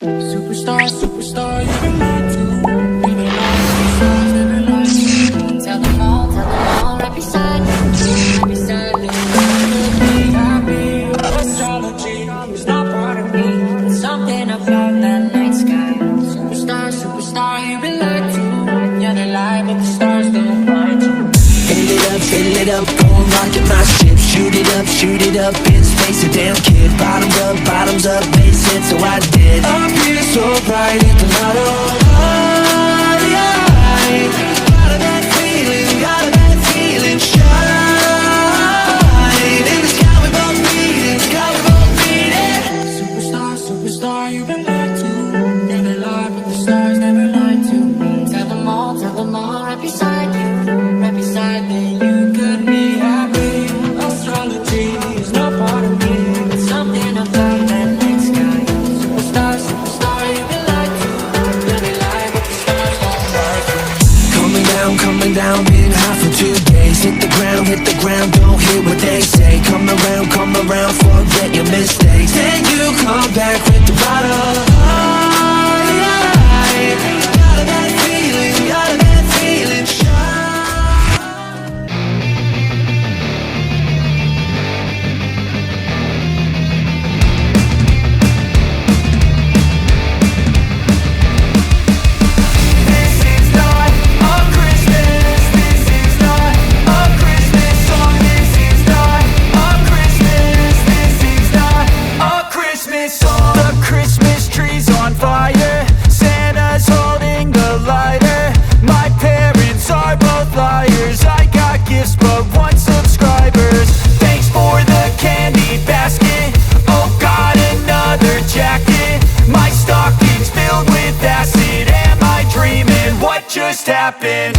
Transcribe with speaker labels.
Speaker 1: Superstar, superstar, you can lie to. You can lie to stars, never lie to. Tell them all, right beside you, right beside you. Be happy, astrology is not part of me. It's something about that night sky. Superstar, superstar, you can lie to. Yeah, they lie, but the stars don't find you. Fill it up, go and rocket my ship. Shoot it up in space, a damn kid. Bottoms up, bass hit, so I did. Up here so bright, hit the lotto. Got a bad feeling, shine. In the sky we both beat it, Superstar, superstar, you've been lied to. Never lie, but the stars never lied to me. Tell them all, right beside you, right beside me. You could be happy, astrology is not part of me. It's something about that night sky. Superstar, superstar, you've been lied to. Never lie, but the stars won't find you. Coming down, been high for 2 days. Hit the ground, don't hear what they say. Come around, forget your mistakes. Then you come back with the bottle. Got a bad feeling, shine. This is not a Christmas. This is not a Christmas song. This is not a Christmas. This is not a Christmas song. The Christmas tree's on fire. Santa's holding the lighter. My parents are both liars. I got gifts but 1 subscribers. Thanks for the candy basket. Oh, got another jacket. My stocking's filled with acid. Am I dreaming? What just happened?